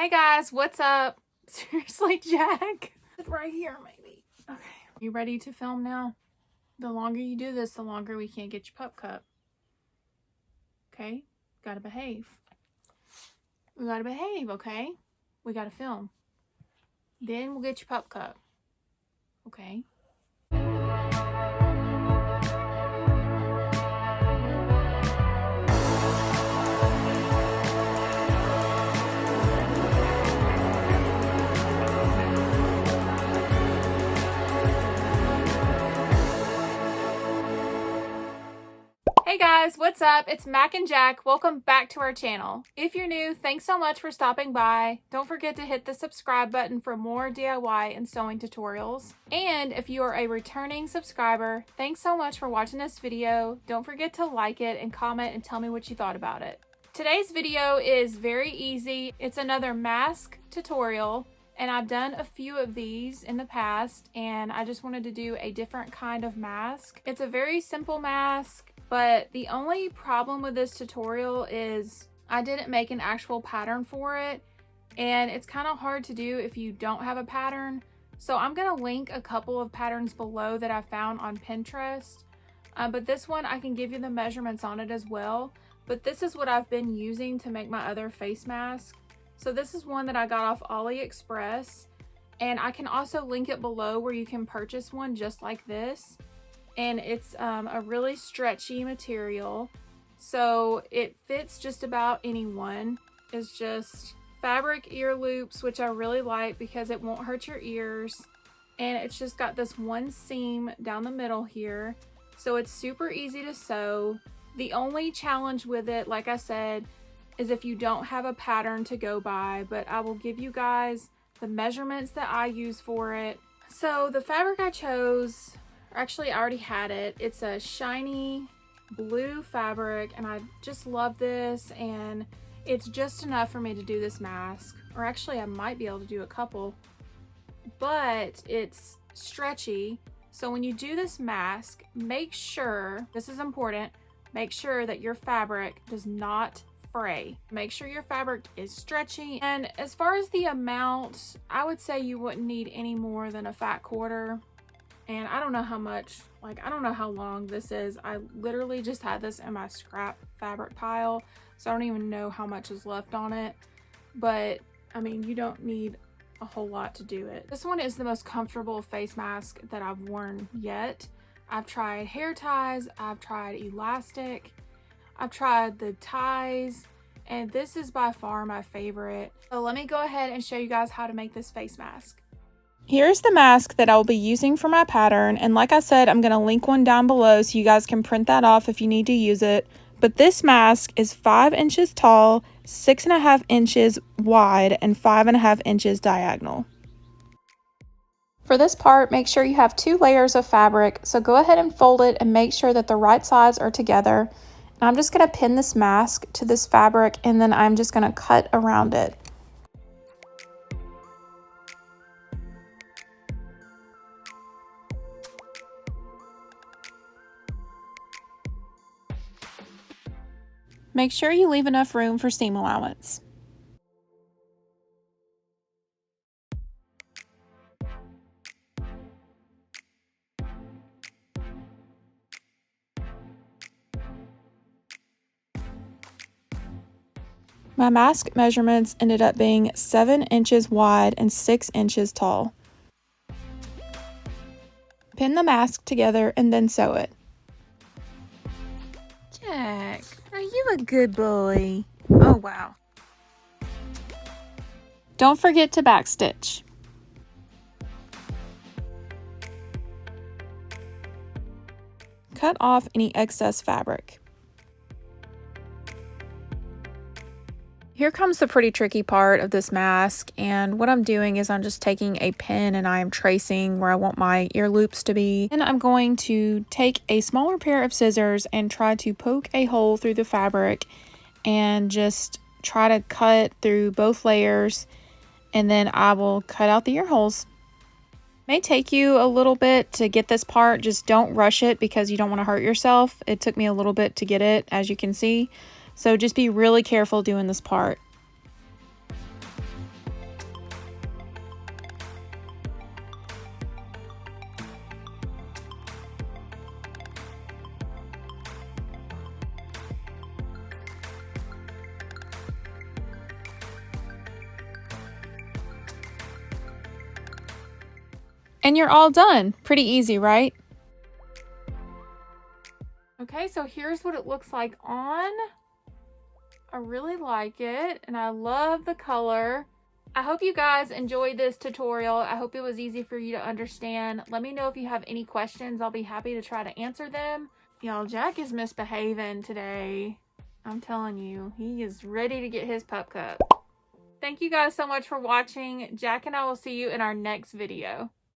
Hey guys, what's up? Seriously, Jack? Right here, maybe. Okay. You ready to film now? The longer you do this, the longer we can't get your pup cup. Okay? Gotta behave. We gotta behave, okay? We gotta film. Then we'll get your pup cup. Okay? Hey guys, what's up? It's Mac and Jack. Welcome back to our channel. If you're new, thanks so much for stopping by. Don't forget to hit the subscribe button for more DIY and sewing tutorials. And if you are a returning subscriber, thanks so much for watching this video. Don't forget to like it and comment and tell me what you thought about it. Today's video is very easy. It's another mask tutorial. And I've done a few of these in the past, and I just wanted to do a different kind of mask. It's a very simple mask, but the only problem with this tutorial is I didn't make an actual pattern for it, and it's kind of hard to do if you don't have a pattern. So I'm gonna link a couple of patterns below that I found on Pinterest, but this one I can give you the measurements on it as well. But this is what I've been using to make my other face mask. So this is one that I got off AliExpress, and I can also link it below where you can purchase one just like this. And it's a really stretchy material, so it fits just about anyone. It's just fabric ear loops, which I really like because it won't hurt your ears. And it's just got this one seam down the middle here, so it's super easy to sew. The only challenge with it, like I said, is if you don't have a pattern to go by, but I will give you guys the measurements that I use for it. So the fabric I chose, actually I already had it. It's a shiny blue fabric, and I just love this, and it's just enough for me to do this mask. Or actually I might be able to do a couple, but it's stretchy. So when you do this mask, make sure, this is important, make sure that your fabric does not fray. Make sure your fabric is stretchy. And as far as the amount, I would say you wouldn't need any more than a fat quarter. And I don't know how much, I don't know how long this is. I literally just had this in my scrap fabric pile, so I don't even know how much is left on it. But I mean, you don't need a whole lot to do it. This one is the most comfortable face mask that I've worn yet. I've tried hair ties, I've tried elastic, I've tried the ties, and this is by far my favorite. So let me go ahead and show you guys how to make this face mask. Here's the mask that I'll be using for my pattern, and like I said, I'm going to link one down below so you guys can print that off if you need to use it. But this mask is 5 inches tall, 6.5 inches wide, and 5.5 inches diagonal. For this part, make sure you have 2 layers of fabric, so go ahead and fold it and make sure that the right sides are together. And I'm just going to pin this mask to this fabric, and then I'm just going to cut around it. Make sure you leave enough room for seam allowance. My mask measurements ended up being 7 inches wide and 6 inches tall. Pin the mask together and then sew it. Jack, are you a good boy? Oh wow. Don't forget to backstitch. Cut off any excess fabric. Here comes the pretty tricky part of this mask, and what I'm doing is I'm just taking a pen and I am tracing where I want my ear loops to be. And I'm going to take a smaller pair of scissors and try to poke a hole through the fabric and just try to cut through both layers, and then I will cut out the ear holes. It may take you a little bit to get this part, just don't rush it because you don't want to hurt yourself. It took me a little bit to get it, as you can see. So just be really careful doing this part. and you're all done. Pretty easy, right? Okay, so here's what it looks like on. I really like it, and I love the color. I hope you guys enjoyed this tutorial. I hope it was easy for you to understand. Let me know if you have any questions. I'll be happy to try to answer them. Y'all, Jack is misbehaving today. I'm telling you, he is ready to get his pup cup. Thank you guys so much for watching. Jack and I will see you in our next video.